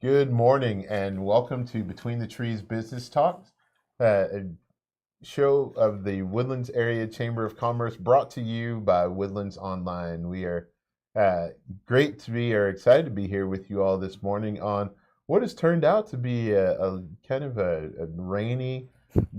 Good morning and welcome to Between the Trees Business Talks, a show of the Woodlands Area Chamber of Commerce brought to you by Woodlands Online. We are uh, excited to be here with you all this morning on what has turned out to be a kind of a rainy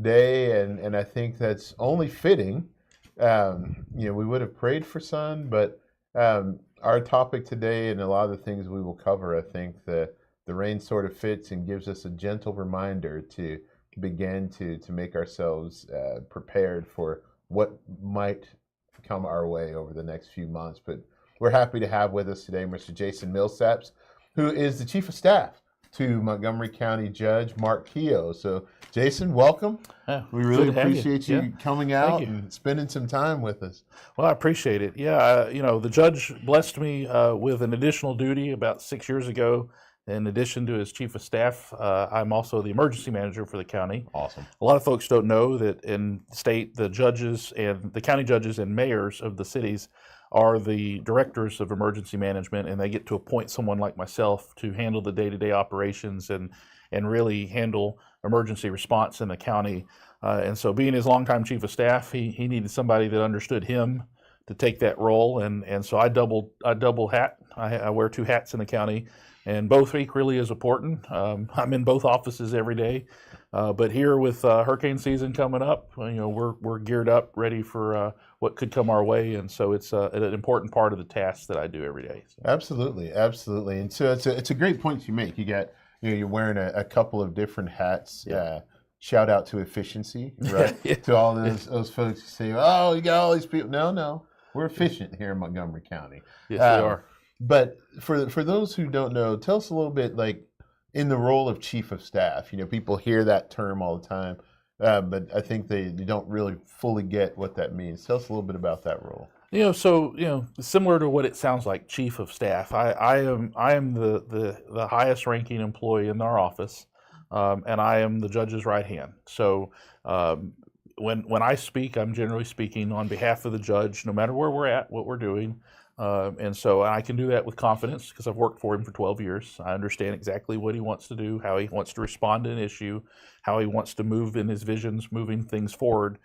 day, and I think that's only fitting. We would have prayed for sun, but our topic today and a lot of the things we will cover, I think the rain sort of fits and gives us a gentle reminder to begin to make ourselves prepared for what might come our way over the next few months. But we're happy to have with us today Mr. Jason Millsaps, who is the Chief of Staff to Montgomery County Judge Mark Keough. So, Jason, welcome. Yeah, We really good to have appreciate you coming out you. and spending some time with us. Well, I appreciate it. Yeah, the judge blessed me with an additional duty about 6 years ago. In addition to his chief of staff, I'm also the emergency manager for the county. Awesome. A lot of folks don't know that in the state, the judges and the county judges and mayors of the cities are the directors of emergency management, and they get to appoint someone like myself to handle the day-to-day operations and really handle emergency response in the county. And so being his longtime chief of staff, he needed somebody that understood him to take that role. And so I double hat. I wear two hats in the county, and both equally as important. I'm in both offices every day. But here with hurricane season coming up, we're geared up, ready for what could come our way, and so it's an important part of the task that I do every day. So. Absolutely. And so it's a great point you make. You're wearing a couple of different hats. Yeah. Shout out to efficiency, right? Yeah. To all those folks who say, "Oh, you got all these people." No, we're efficient here in Montgomery County. Yes, we are. But for those who don't know, tell us a little bit, like, in the role of chief of staff. People hear that term all the time, but I think they don't really fully get what that means. Tell us a little bit about that role. Similar to what it sounds like, chief of staff. I am the highest ranking employee in our office, and I am the judge's right hand. So when I speak, I'm generally speaking on behalf of the judge, no matter where we're at, what we're doing. And so I can do that with confidence because I've worked for him for 12 years. I understand exactly what he wants to do, how he wants to respond to an issue, how he wants to move in his visions, moving things forward,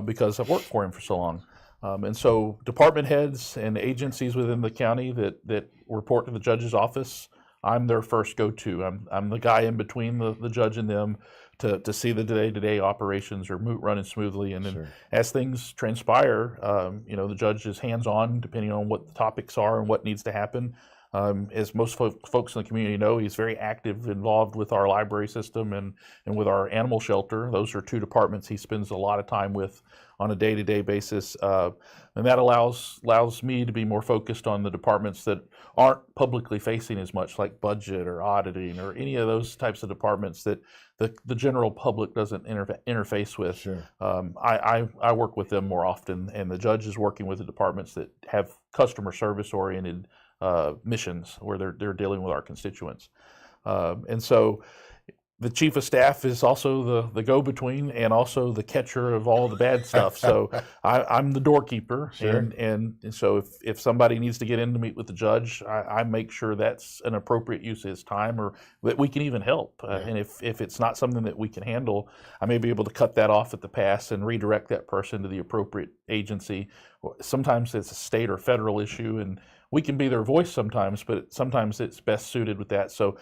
because I've worked for him for so long. And so department heads and agencies within the county that report to the judge's office, I'm their first go-to. I'm the guy in between the judge and them to see the day-to-day operations are running smoothly. And then Sure. as things transpire, the judge is hands-on depending on what the topics are and what needs to happen. As most folks in the community know, he's very active, involved with our library system and with our animal shelter. Those are two departments he spends a lot of time with on a day-to-day basis. And that allows me to be more focused on the departments that aren't publicly facing as much, like budget or auditing or any of those types of departments that the general public doesn't interface with. Sure. I work with them more often, and the judge is working with the departments that have customer service oriented missions where they're dealing with our constituents. And so the chief of staff is also the go-between and also the catcher of all the bad stuff. So I'm the doorkeeper. Sure. And so if somebody needs to get in to meet with the judge, I make sure that's an appropriate use of his time or that we can even help. And if it's not something that we can handle, I may be able to cut that off at the pass and redirect that person to the appropriate agency. Sometimes it's a state or federal issue, and we can be their voice sometimes, but sometimes it's best suited with that. So,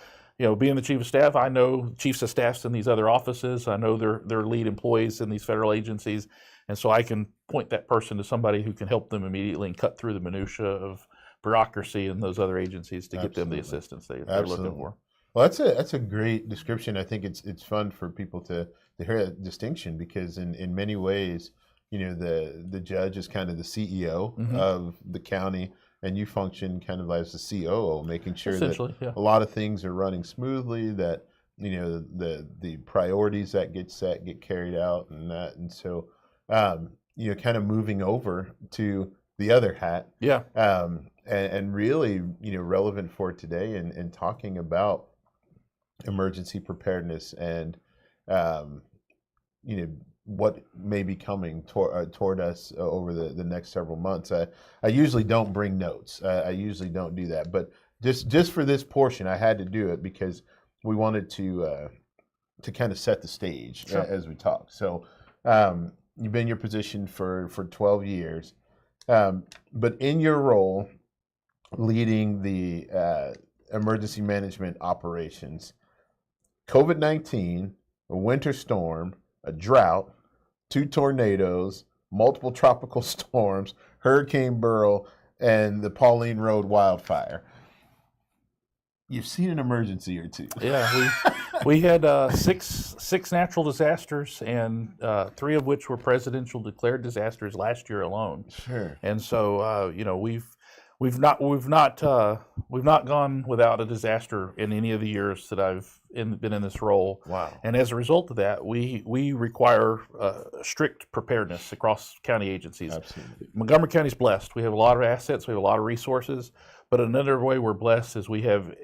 being the chief of staff, I know chiefs of staffs in these other offices. I know their lead employees in these federal agencies. And so I can point that person to somebody who can help them immediately and cut through the minutia of bureaucracy in those other agencies to get them the assistance they're looking for. Well, that's a great description. I think it's fun for people to hear that distinction because in many ways, the judge is kind of the CEO of the county, and you function kind of as the COO, making sure that a lot of things are running smoothly, that the priorities that get set get carried out, and so kind of moving over to the other hat, and really relevant for today, and talking about emergency preparedness and what may be coming toward us over the next several months. I usually don't bring notes. I usually don't do that. But just for this portion, I had to do it because we wanted to kind of set the stage Sure. as we talk. So you've been in your position for 12 years, but in your role leading the emergency management operations, COVID-19, a winter storm, a drought, 2 tornadoes, multiple tropical storms, Hurricane Beryl, and the Pauline Road wildfire. You've seen an emergency or two. Yeah, we had six natural disasters, and 3 of which were presidential declared disasters last year alone. Sure. And so we've not gone without a disaster in any of the years that I've been in this role. Wow. And as a result of that, we require strict preparedness across county agencies. Absolutely. Montgomery County's blessed. We have a lot of assets. We have a lot of resources. But another way we're blessed is we have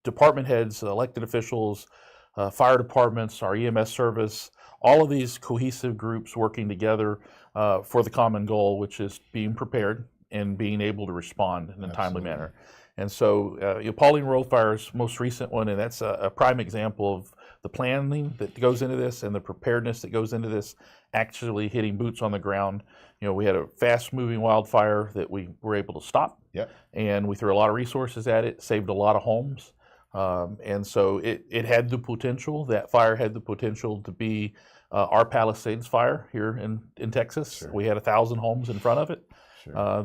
department heads, elected officials, fire departments, our EMS service, all of these cohesive groups working together for the common goal, which is being prepared and being able to respond in a timely manner. And so Pauline Road Fire is most recent one, and that's a prime example of the planning that goes into this and the preparedness that goes into this, actually hitting boots on the ground. We had a fast-moving wildfire that we were able to stop, and we threw a lot of resources at it, saved a lot of homes, and so it had the potential. That fire had the potential to be our Palisades fire here in Texas. Sure. We had 1,000 homes in front of it. Sure.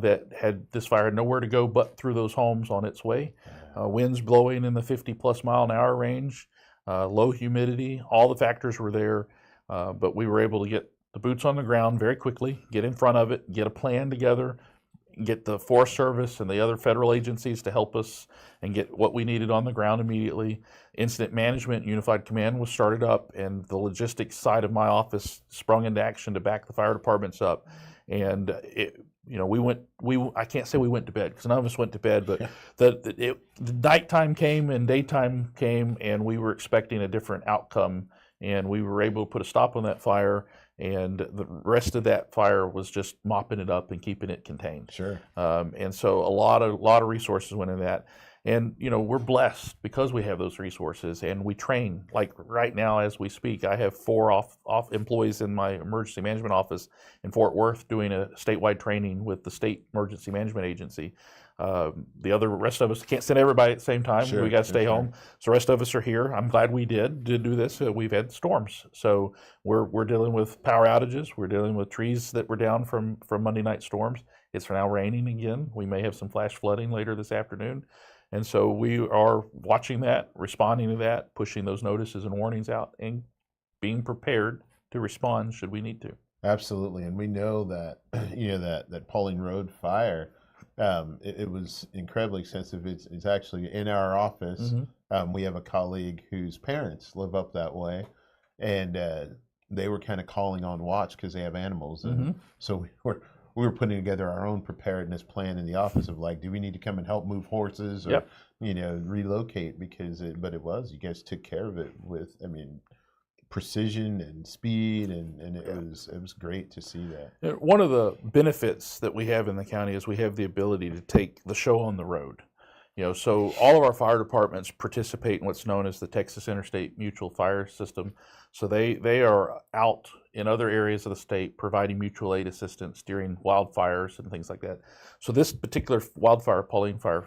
This fire had nowhere to go but through those homes on its way. Winds blowing in the 50+ mile an hour range, low humidity, all the factors were there, but we were able to get the boots on the ground very quickly, get in front of it, get a plan together, get the Forest Service and the other federal agencies to help us and get what we needed on the ground immediately. Incident management, unified command was started up, and the logistics side of my office sprung into action to back the fire departments up. And I can't say we went to bed because none of us went to bed, but the nighttime came and daytime came, and we were expecting a different outcome, and we were able to put a stop on that fire. And the rest of that fire was just mopping it up and keeping it contained. Sure. And so a lot of resources went in that. And we're blessed because we have those resources, and we train. Like right now, as we speak, I have 4 off employees in my emergency management office in Fort Worth doing a statewide training with the state emergency management agency. The rest of us can't send everybody at the same time. Sure, we got to stay sure. home. So the rest of us are here. I'm glad we did do this. We've had storms, so we're dealing with power outages. We're dealing with trees that were down from Monday night storms. It's now raining again. We may have some flash flooding later this afternoon. And so we are watching that, responding to that, pushing those notices and warnings out, and being prepared to respond should we need to. Absolutely, and we know that that Pauline Road fire, it was incredibly extensive. It's actually in our office. Mm-hmm. We have a colleague whose parents live up that way, and they were kind of calling on watch because they have animals, and Mm-hmm. so we were putting together our own preparedness plan in the office of like, do we need to come and help move horses or relocate? Because you guys took care of it with, precision and speed, and it was great to see that. One of the benefits that we have in the county is we have the ability to take the show on the road. So all of our fire departments participate in what's known as the Texas Interstate Mutual Fire System. So they are out in other areas of the state providing mutual aid assistance during wildfires and things like that. So this particular wildfire, Pauline Fire,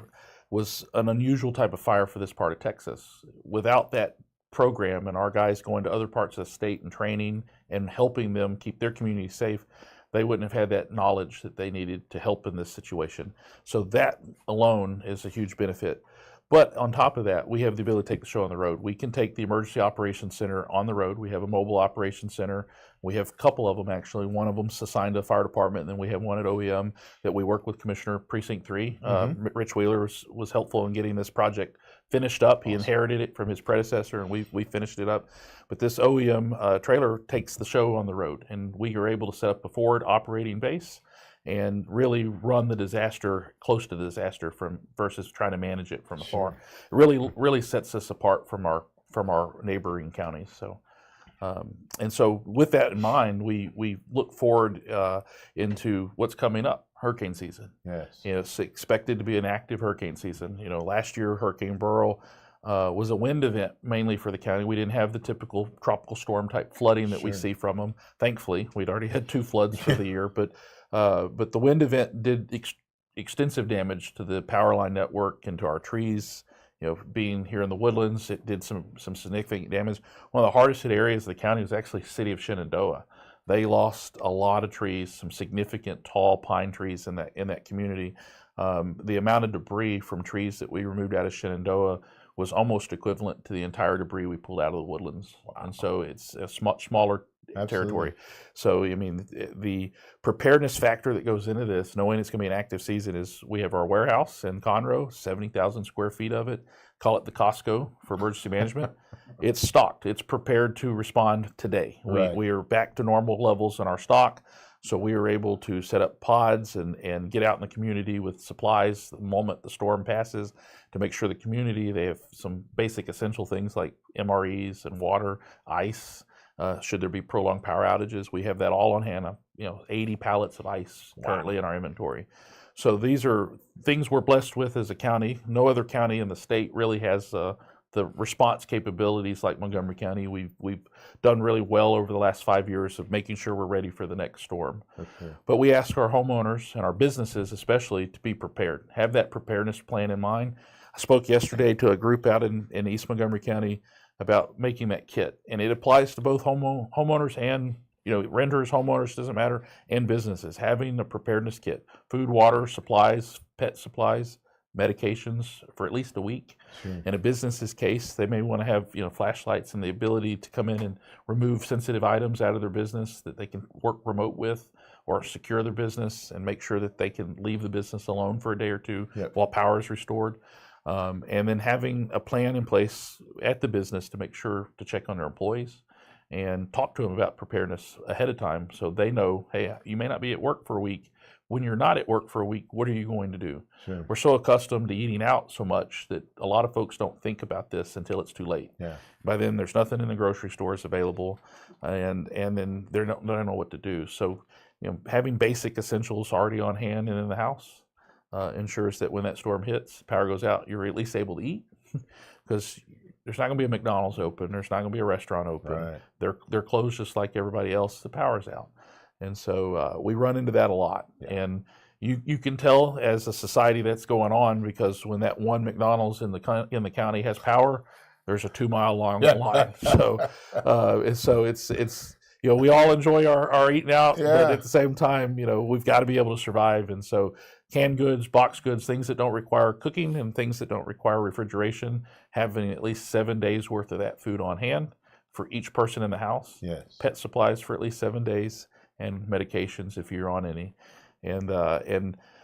was an unusual type of fire for this part of Texas. Without that program and our guys going to other parts of the state and training and helping them keep their community safe, they wouldn't have had that knowledge that they needed to help in this situation. So that alone is a huge benefit. But on top of that, we have the ability to take the show on the road. We can take the Emergency Operations Center on the road. We have a mobile operations center. We have a couple of them, actually. One of them's assigned to the fire department, and then we have one at OEM that we work with Commissioner Precinct 3. Rich Wheeler was helpful in getting this project finished up. He inherited it from his predecessor, and we finished it up. But this OEM trailer takes the show on the road, and we are able to set up a forward operating base and really run the disaster close to the disaster versus trying to manage it from afar. It really sets us apart from our neighboring counties. So, and so with that in mind, we look forward into what's coming up. hurricane season. Yes. It's expected to be an active hurricane season. Last year Hurricane Beryl was a wind event mainly for the county. We didn't have the typical tropical storm type flooding that we see from them. Thankfully, we'd already had 2 floods for the year, but the wind event did extensive damage to the power line network and to our trees. Being here in the Woodlands, it did some significant damage. One of the hardest hit areas of the county was actually the city of Shenandoah. They lost a lot of trees, some significant tall pine trees in that community. The amount of debris from trees that we removed out of Shenandoah was almost equivalent to the entire debris we pulled out of the Woodlands. Wow. And so it's a smaller territory. So, I mean, the preparedness factor that goes into this, knowing it's going to be an active season, is we have our warehouse in Conroe, 70,000 square feet of it. Call it the Costco for emergency management. It's stocked. It's prepared to respond today. Right. We are back to normal levels in our stock. So we were able to set up pods and get out in the community with supplies the moment the storm passes to make sure the community, they have some basic essential things like MREs and water, ice. Should there be prolonged power outages, we have that all on hand. 80 pallets of ice currently in our inventory. So these are things we're blessed with as a county. No other county in the state really has the response capabilities like Montgomery County. We've done really well over the last 5 years of making sure we're ready for the next storm. Okay. But we ask our homeowners and our businesses especially to be prepared, have that preparedness plan in mind. I spoke yesterday to a group out in East Montgomery County about making that kit, and it applies to both homeowners and renters, homeowners, doesn't matter, and businesses. Having a preparedness kit, food, water, supplies, pet supplies, medications for at least a week. Sure. In a business's case, they may want to have flashlights and the ability to come in and remove sensitive items out of their business that they can work remote with, or secure their business and make sure that they can leave the business alone for a day or two while power is restored. And then having a plan in place at the business to make sure to check on their employees and talk to them about preparedness ahead of time, so they know, hey, you may not be at work for a week. When you're not at work for a week, what are you going to do? Sure. We're so accustomed to eating out so much that a lot of folks don't think about this until it's too late. Yeah. By then, there's nothing in the grocery stores available, and then they don't know what to do. So, having basic essentials already on hand and in the house ensures that when that storm hits, power goes out, you're at least able to eat, because there's not going to be a McDonald's open, there's not going to be a restaurant open. Right. They're closed just like everybody else. The power's out. And so we run into that a lot. Yeah. And you can tell as a society that's going on, because when that one McDonald's in the county has power, there's a 2-mile long line. So it's we all enjoy our eating out, but at the same time, we've got to be able to survive. And so canned goods, box goods, things that don't require cooking and things that don't require refrigeration, having at least 7 days worth of that food on hand for each person in the house. Yes. Pet supplies for at least 7 days, and medications if you're on any. And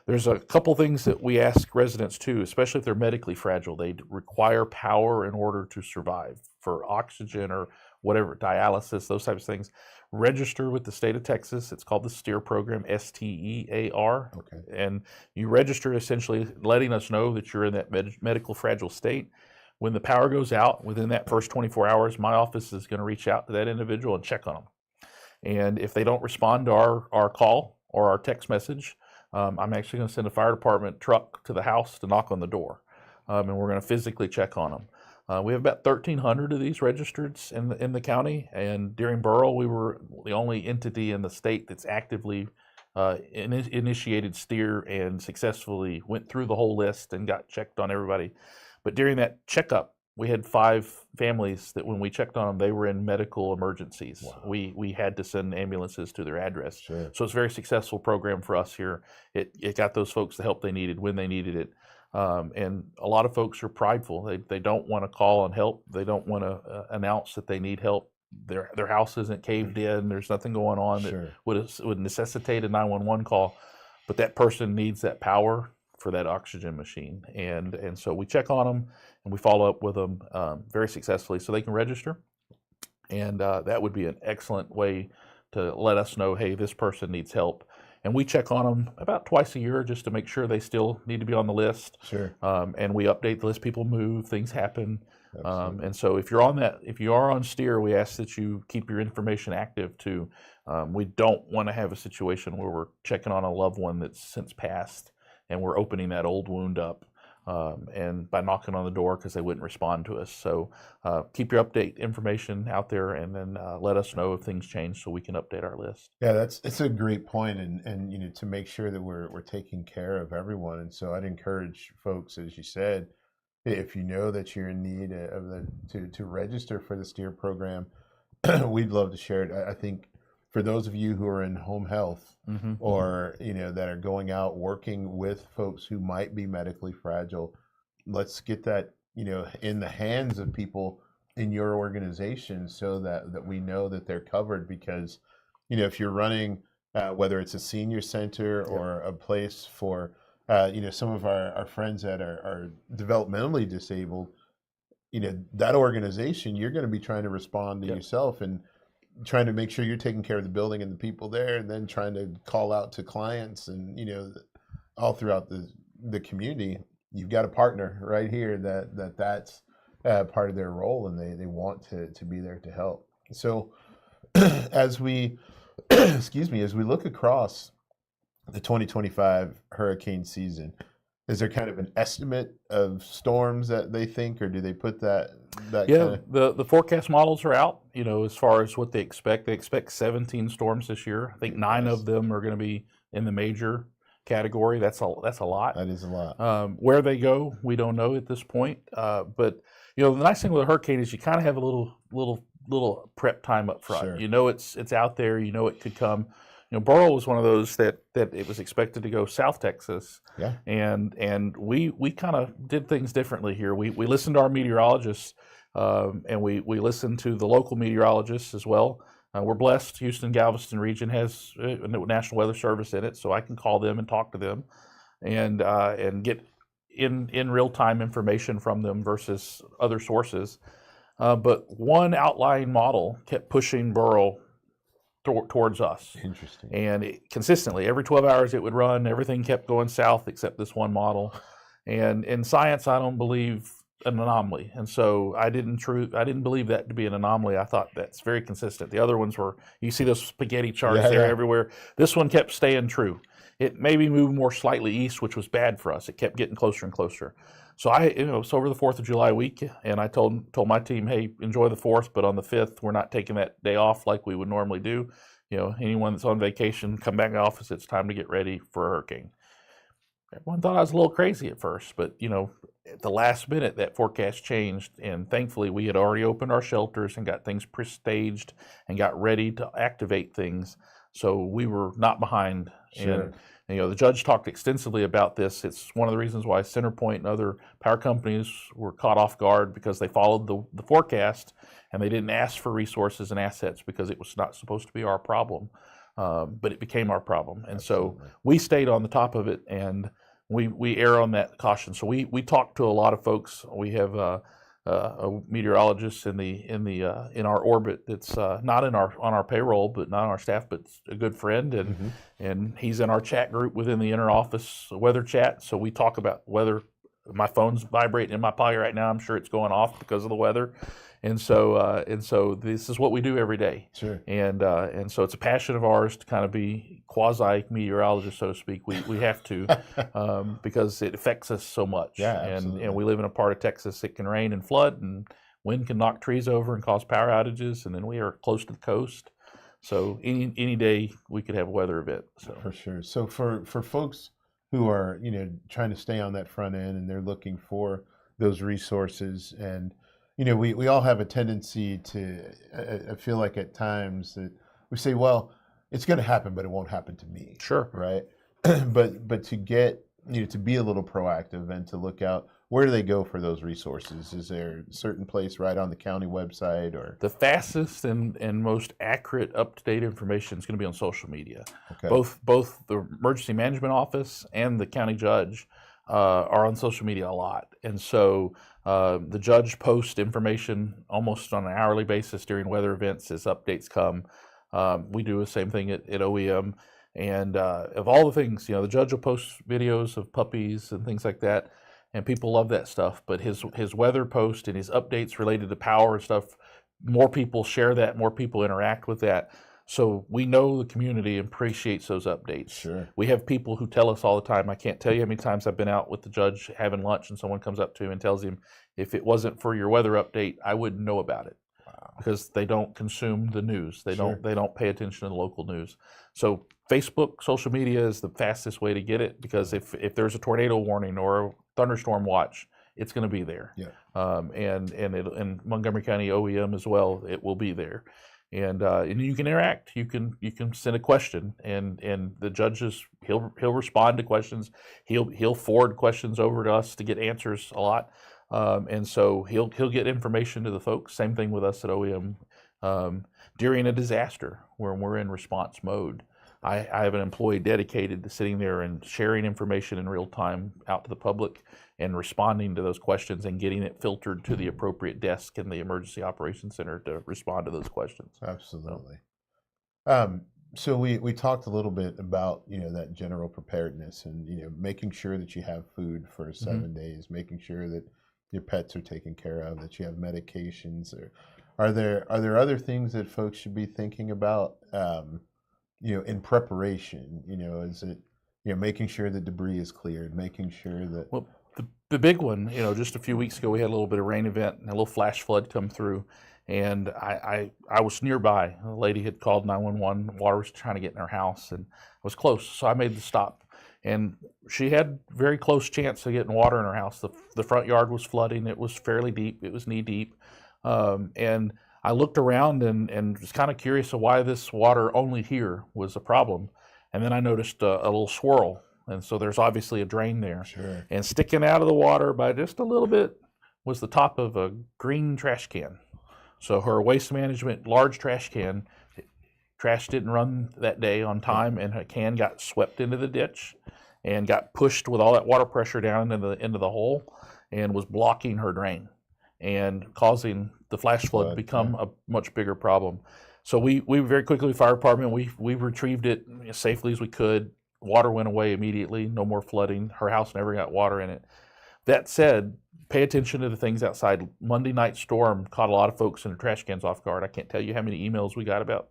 there's a couple things that we ask residents too, especially if they're medically fragile. They require power in order to survive, for oxygen or whatever, dialysis, those types of things. Register with the state of Texas. It's called the STEER program, STEAR. Okay. And you register essentially letting us know that you're in that medical fragile state. When the power goes out, within that first 24 hours, my office is going to reach out to that individual and check on them. And if they don't respond to our call or our text message, I'm actually going to send a fire department truck to the house to knock on the door, and we're going to physically check on them. We have about 1,300 of these registered in the county, and during Beryl, we were the only entity in the state that's actively initiated STEER and successfully went through the whole list and got checked on everybody. But during that checkup, we had 5 families that when we checked on them, they were in medical emergencies. Wow. We had to send ambulances to their address. Sure. So it's a very successful program for us here. It got those folks the help they needed when they needed it. And a lot of folks are prideful. They don't want to call and help. They don't want to announce that they need help. Their house isn't caved in. There's nothing going on that would necessitate a 911 call. But that person needs that power for that oxygen machine. And so we check on them and we follow up with them very successfully so they can register. And that would be an excellent way to let us know, hey, this person needs help. and we check on them about twice a year just to make sure they still need to be on the list. Sure. And we update the list. People move, things happen. Absolutely. And so if you are on steer, we ask that you keep your information active too. We don't want to have a situation where we're checking on a loved one that's since passed and we're opening that old wound up. And by knocking on the door because they wouldn't respond to us. So keep your update information out there, and then let us know if things change so we can update our list. Yeah, it's a great point, and to make sure that we're taking care of everyone. And so I'd encourage folks, as you said, if you know that you're in need to register for the STEER program, we'd love to share it. I think for those of you who are in home health or that are going out working with folks who might be medically fragile, let's get that in the hands of people in your organization so that we know that they're covered. Because if you're running whether it's a senior center or a place for some of our friends that are developmentally disabled, that organization, you're going to be trying to respond to yourself and trying to make sure you're taking care of the building and the people there, and then trying to call out to clients and all throughout the community. You've got a partner right here that's part of their role, and they want to be there to help. So as we as we look across the 2025 hurricane season, is there kind of an estimate of storms that they think, or do they put that the forecast models are out, as far as what they expect. They expect 17 storms this year. I think 9 of them are going to be in the major category. That's a lot. That is a lot. Where they go, we don't know at this point. But the nice thing with a hurricane is you kind of have a little prep time up front. Sure. It's out there. It could come. Beryl was one of those that it was expected to go South Texas. Yeah. And we kind of did things differently here. We listened to our meteorologists, and we listened to the local meteorologists as well. We're blessed. Houston Galveston region has a National Weather Service in it, so I can call them and talk to them, and get in real time information from them versus other sources. But one outlying model kept pushing Beryl towards us. Interesting. And consistently, every 12 hours it would run. Everything kept going south except this one model. And in science, I don't believe an anomaly. And so I didn't believe that to be an anomaly. I thought that's very consistent. The other ones were, you see those spaghetti charts everywhere. This one kept staying true. It maybe moved more slightly east, which was bad for us. It kept getting closer and closer. So it's over the 4th of July week, and I told my team, hey, enjoy the 4th, but on the 5th, we're not taking that day off like we would normally do. Anyone that's on vacation, come back in the office. It's time to get ready for a hurricane. Everyone thought I was a little crazy at first, but at the last minute, that forecast changed, and thankfully, we had already opened our shelters and got things pre-staged and got ready to activate things. So we were not behind. Sure. And the judge talked extensively about this. It's one of the reasons why CenterPoint and other power companies were caught off guard, because they followed the forecast and they didn't ask for resources and assets because it was not supposed to be our problem, but it became our problem. And Absolutely. So we stayed on the top of it, and we err on that caution. So we talked to a lot of folks. We have a meteorologist in our orbit that's not on our payroll, but not on our staff, but a good friend, and he's in our chat group within the inter-office weather chat. So we talk about weather. My phone's vibrating in my pocket right now. I'm sure it's going off because of the weather, and so this is what we do every day. Sure. And so it's a passion of ours to kind of be quasi meteorologists, so to speak. We have to because it affects us so much. Yeah, absolutely. And we live in a part of Texas that can rain and flood, and wind can knock trees over and cause power outages, and then we are close to the coast. So any day we could have a weather event. So for sure. So for folks who are trying to stay on that front end, and they're looking for those resources, and we all have a tendency to I feel like at times that we say, well, it's going to happen, but it won't happen to me. Sure. Right. but to get to be a little proactive and to look out, where do they go for those resources? Is there a certain place right on the county website, or the fastest and most accurate, up-to-date information is going to be on social media? Okay. Both the emergency management office and the county judge are on social media a lot, and so the judge posts information almost on an hourly basis during weather events as updates come. We do the same thing at OEM. And of all the things, the judge will post videos of puppies and things like that, and people love that stuff. But his weather post and his updates related to power and stuff, more people share that, more people interact with that. So we know the community appreciates those updates. Sure. We have people who tell us all the time. I can't tell you how many times I've been out with the judge having lunch and someone comes up to him and tells him, if it wasn't for your weather update, I wouldn't know about it. Wow. Because they don't consume the news. They Sure. don't pay attention to the local news. So Facebook, social media is the fastest way to get it, because if there's a tornado warning or a thunderstorm watch, it's going to be there. Yeah. And in Montgomery County OEM as well, it will be there. And you can interact. You can send a question, and the judges he'll respond to questions. He'll forward questions over to us to get answers a lot. And so he'll get information to the folks. Same thing with us at OEM. During a disaster when we're in response mode, I have an employee dedicated to sitting there and sharing information in real time out to the public and responding to those questions and getting it filtered to the appropriate desk in the Emergency Operations Center to respond to those questions. Absolutely. So we talked a little bit about, that general preparedness and, making sure that you have food for 7 days, making sure that your pets are taken care of, that you have medications. Or are there other things that folks should be thinking about, in preparation? Is it, making sure that debris is cleared, making sure that... Well, the big one, just a few weeks ago, we had a little bit of rain event and a little flash flood come through. And I was nearby. A lady had called 911. Water was trying to get in her house, and I was close. So I made the stop. And she had very close chance of getting water in her house. The front yard was flooding. It was fairly deep. It was knee deep. And I looked around and was kind of curious of why this water only here was a problem. And then I noticed a little swirl. And so there's obviously a drain there. Sure. And sticking out of the water by just a little bit was the top of a green trash can. So her waste management large trash can, trash didn't run that day on time, and her can got swept into the ditch and got pushed with all that water pressure down into the hole and was blocking her drain and causing the flash flood to become a much bigger problem. So we very quickly, fire department, we retrieved it as safely as we could. Water went away immediately, no more flooding. Her house never got water in it. That said, pay attention to the things outside. Monday night storm caught a lot of folks in their trash cans off guard. I can't tell you how many emails we got about,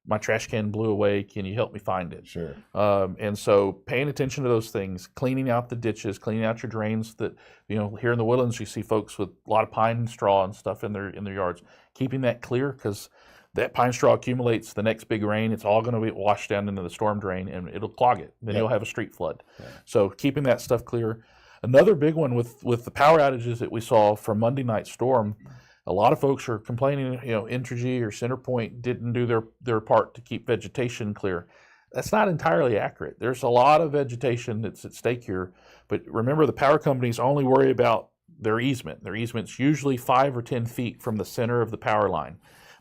my trash can blew away, can you help me find it? Sure. And so paying attention to those things, cleaning out the ditches, cleaning out your drains. That, here in the Woodlands, you see folks with a lot of pine straw and stuff in their yards. Keeping that clear, because that pine straw accumulates the next big rain. It's all going to be washed down into the storm drain, and it'll clog it. Then you'll have a street flood. Yeah. So keeping that stuff clear. Another big one with the power outages that we saw from Monday night storm, a lot of folks are complaining, Entergy or Centerpoint didn't do their part to keep vegetation clear. That's not entirely accurate. There's a lot of vegetation that's at stake here, but remember, the power companies only worry about their easement. Their easement's usually 5 or 10 feet from the center of the power line.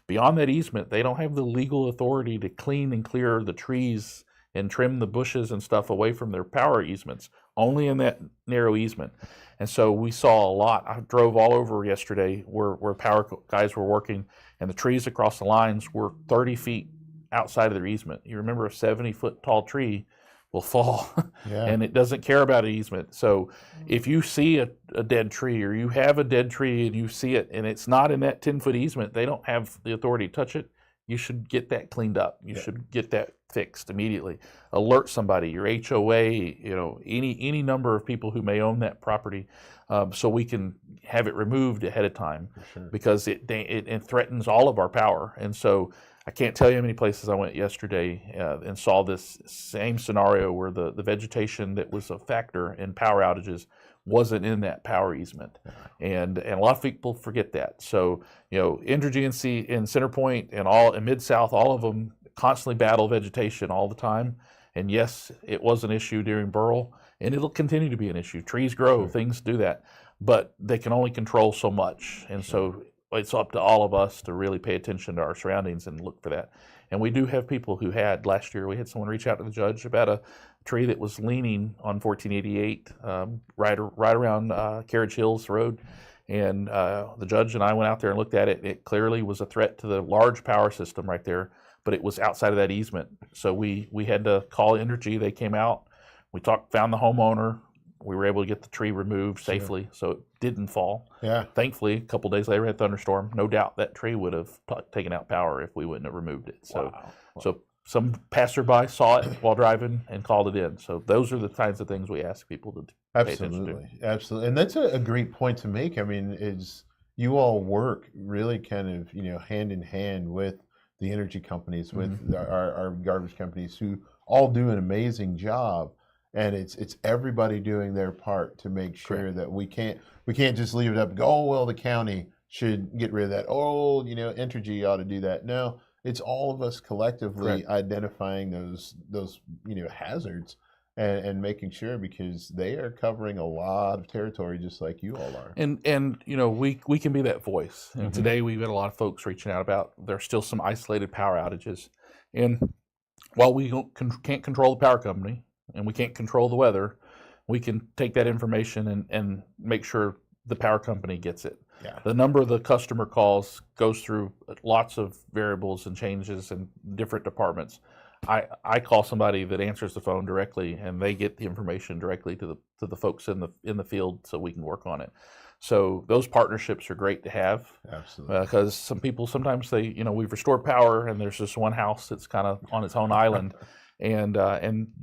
Beyond that easement, they don't have the legal authority to clean and clear the trees and trim the bushes and stuff away from their power easements, only in that narrow easement. And so we saw a lot. I drove all over yesterday where power guys were working, and the trees across the lines were 30 feet outside of their easement. You remember, a 70-foot tall tree will fall, and it doesn't care about an easement. So if you see a dead tree, or you have a dead tree and you see it and it's not in that 10-foot easement, they don't have the authority to touch it. You should get that cleaned up. You should get that fixed immediately. Alert somebody, your HOA, any number of people who may own that property, so we can have it removed ahead of time. Sure. Because it threatens all of our power. And so I can't tell you how many places I went yesterday and saw this same scenario where the vegetation that was a factor in power outages wasn't in that power easement. And a lot of people forget that. So, Entergy and Centerpoint and Mid-South, all of them constantly battle vegetation all the time. And yes, it was an issue during Burl, and it'll continue to be an issue. Trees grow, things do that, but they can only control so much. And so it's up to all of us to really pay attention to our surroundings and look for that. And we do have people who last year we had someone reach out to the judge about a tree that was leaning on 1488, right around Carriage Hills Road. And the judge and I went out there and looked at it. It clearly was a threat to the large power system right there. but it was outside of that easement. So we had to call Energy. They came out. We found the homeowner. We were able to get the tree removed safely, so it didn't fall. Yeah. Thankfully, a couple days later, we had a thunderstorm. No doubt that tree would have taken out power if we wouldn't have removed it. So, so some passerby saw it while driving and called it in. So those are the kinds of things we ask people to pay attention to. Absolutely. And that's a great point to make. I mean, is you all work really kind of, hand in hand with the energy companies, with our garbage companies, who all do an amazing job. And it's everybody doing their part to make sure that we can't just leave it up and go, oh, well, the county should get rid of that. Oh, Entergy ought to do that. No, it's all of us collectively identifying those hazards and making sure, because they are covering a lot of territory just like you all are. And we can be that voice. And today we've got a lot of folks reaching out about there's still some isolated power outages. And while we can't control the power company, and we can't control the weather, we can take that information and make sure the power company gets it. Yeah. The number of the customer calls goes through lots of variables and changes in different departments. I call somebody that answers the phone directly, and they get the information directly to the folks in the field, so we can work on it. So those partnerships are great to have. Absolutely. Because some people sometimes we've restored power, and there's just one house that's kind of on its own island. And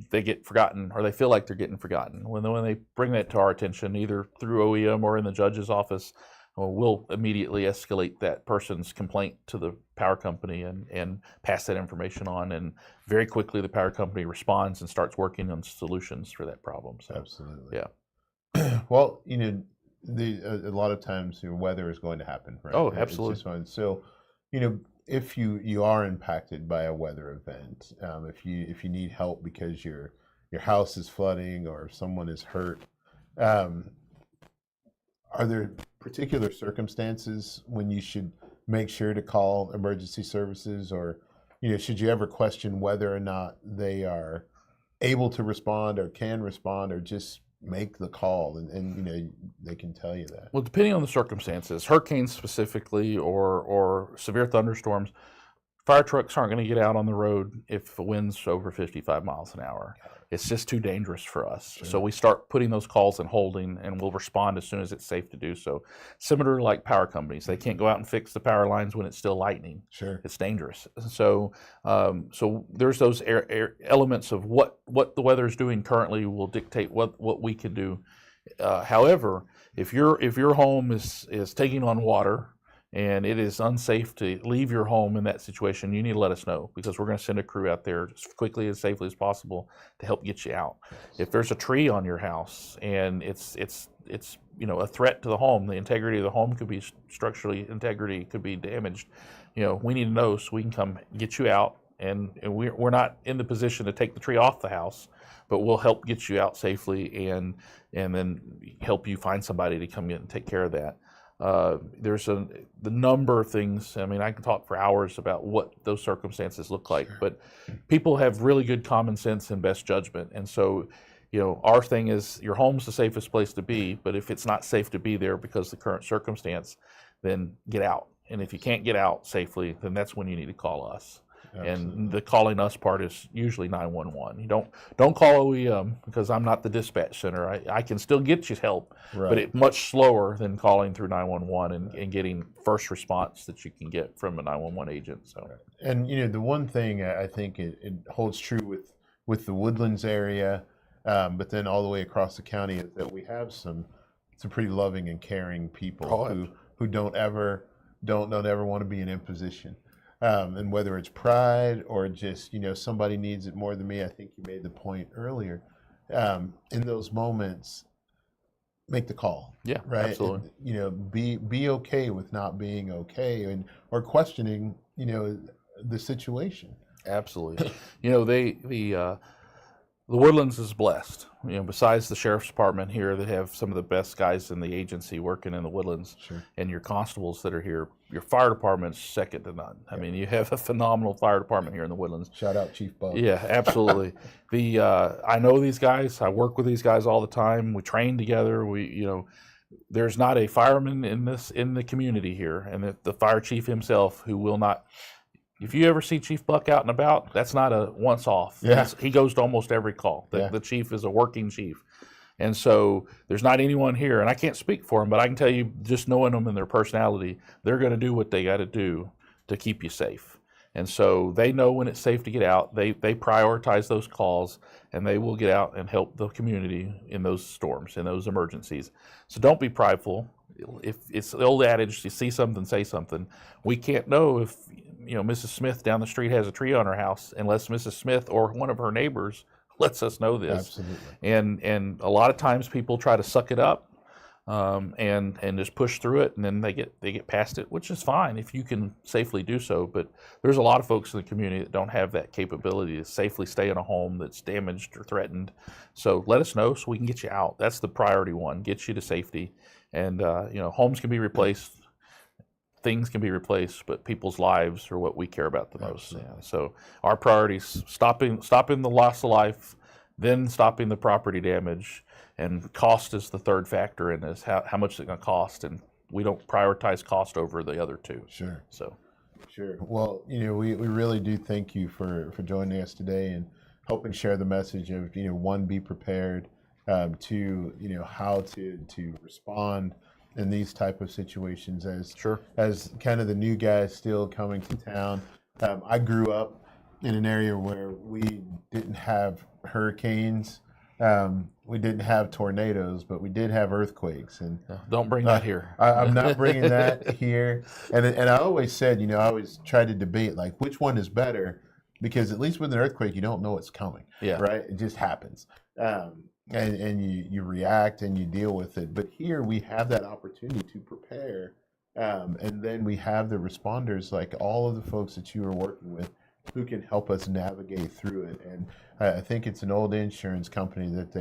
they get forgotten, or they feel like they're getting forgotten. When they bring that to our attention, either through OEM or in the judge's office, we'll immediately escalate that person's complaint to the power company and pass that information on. And very quickly, the power company responds and starts working on solutions for that problem. So, absolutely. Yeah. Well, a lot of times weather is going to happen, right? Oh, absolutely. So, if you are impacted by a weather event, if you need help because your house is flooding or someone is hurt, are there particular circumstances when you should make sure to call emergency services, or should you ever question whether or not they are able to respond or can respond, or just make the call and they can tell you that? Well, depending on the circumstances, hurricanes specifically or severe thunderstorms, fire trucks aren't going to get out on the road if the wind's over 55 miles an hour. It's just too dangerous for us. Sure. So we start putting those calls in holding, and we'll respond as soon as it's safe to do so. Similar like power companies, they can't go out and fix the power lines when it's still lightning. Sure. It's dangerous. So so there's those elements of what the weather is doing currently will dictate what we can do. However, if your home is taking on water and it is unsafe to leave your home in that situation, you need to let us know, because we're going to send a crew out there as quickly and safely as possible to help get you out. If there's a tree on your house and it's a threat to the home, the integrity of the home could be integrity could be damaged. We need to know so we can come get you out, and we're not in the position to take the tree off the house, but we'll help get you out safely and then help you find somebody to come in and take care of that. There's the number of things. I mean, I can talk for hours about what those circumstances look like, but people have really good common sense and best judgment. And so, our thing is your home's the safest place to be, but if it's not safe to be there because of the current circumstance, then get out. And if you can't get out safely, then that's when you need to call us. Absolutely. And the calling us part is usually 911. You don't call OEM, because I'm not the dispatch center. I can still get you help, right, but it's much slower than calling through 911 and getting first response that you can get from a 911 agent. So, and the one thing I think it holds true with the Woodlands area, but then all the way across the county, is that we have some pretty loving and caring people who don't ever want to be in imposition. And whether it's pride or just, somebody needs it more than me, I think you made the point earlier. In those moments, make the call. Yeah, right. Absolutely. And, be okay with not being okay, or questioning, the situation. Absolutely. The Woodlands is blessed. Besides the sheriff's department here that have some of the best guys in the agency working in the Woodlands, sure, and your constables that are here, your fire department's second to none. I mean, you have a phenomenal fire department here in the Woodlands. Shout out Chief Bug. Yeah, absolutely. I know these guys. I work with these guys all the time. We train together. There's not a fireman in the community here, and the fire chief himself who will not If you ever see Chief Buck out and about, that's not a once off. Yeah. He goes to almost every call. The chief is a working chief. And so there's not anyone here, and I can't speak for them, but I can tell you, just knowing them and their personality, they're going to do what they got to do to keep you safe. And so they know when it's safe to get out. They prioritize those calls, and they will get out and help the community in those storms, in those emergencies. So don't be prideful. If it's the old adage, you see something, say something. We can't know if Mrs. Smith down the street has a tree on her house unless Mrs. Smith or one of her neighbors lets us know this. Absolutely. And a lot of times people try to suck it up and just push through it, and then they get past it, which is fine if you can safely do so. But there's a lot of folks in the community that don't have that capability to safely stay in a home that's damaged or threatened. So let us know so we can get you out. That's the priority one, get you to safety. And homes can be replaced, things can be replaced, but people's lives are what we care about the most. Yeah. So our priorities: stopping the loss of life, then stopping the property damage, and cost is the third factor in this. How much is it going to cost? And we don't prioritize cost over the other two. Sure. So, sure. Well, we really do thank you for joining us today and helping share the message of one, be prepared. To how to respond in these type of situations as kind of the new guy still coming to town. I grew up in an area where we didn't have hurricanes, we didn't have tornadoes, but we did have earthquakes. And don't bring that here. I'm not bringing that here. And I always said, I always tried to debate like which one is better, because at least with an earthquake you don't know it's coming. Yeah. Right. It just happens. And you react and you deal with it. But here we have that opportunity to prepare. And then we have the responders, like all of the folks that you are working with, who can help us navigate through it. And I think it's an old insurance company that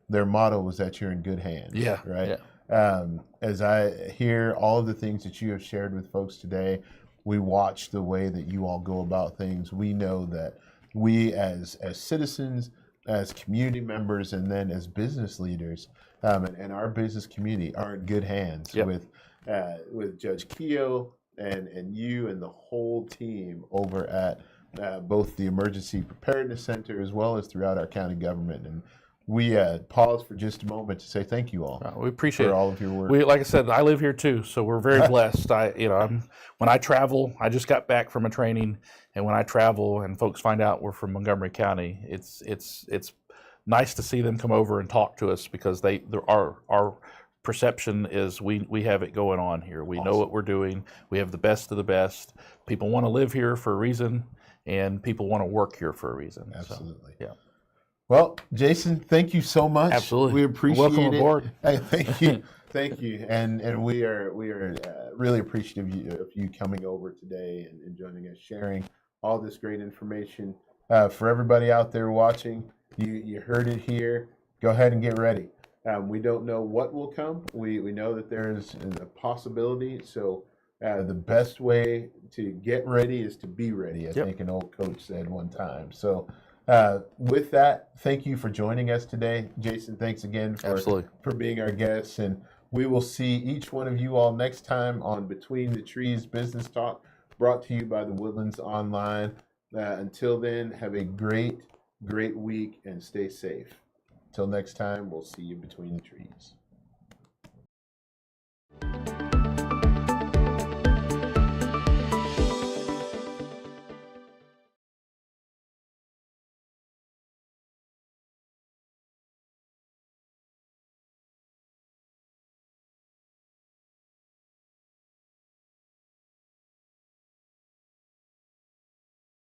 their motto was that you're in good hands. Yeah. Right. Yeah. As I hear all of the things that you have shared with folks today, we watch the way that you all go about things. We know that we as citizens, as community members, and then as business leaders, and our business community are in good hands with Judge Keough and you and the whole team over at both the Emergency Preparedness Center as well as throughout our county government. And we pause for just a moment to say thank you all. We appreciate all of your work. Like I said, I live here too, so we're very blessed. When I travel, I just got back from a training, and when I travel and folks find out we're from Montgomery County, it's nice to see them come over and talk to us, because our perception is we have it going on here. We know what we're doing. We have the best of the best. People want to live here for a reason, and people want to work here for a reason. Absolutely. So, yeah. Well, Jason, thank you so much. Absolutely. We appreciate Welcome it. aboard. Hey, thank you. Thank you. And we are really appreciative of you coming over today and joining us, sharing all this great information. For everybody out there watching, you heard it here. Go ahead and get ready. We don't know what will come. We know that there is a possibility. So the best way to get ready is to be ready, I think an old coach said one time. So with that, thank you for joining us today. Jason, thanks again for being our guest. And we will see each one of you all next time on Between the Trees Business Talk, brought to you by the Woodlands Online. Until then, have a great week and stay safe. Till next time, we'll see you between the trees.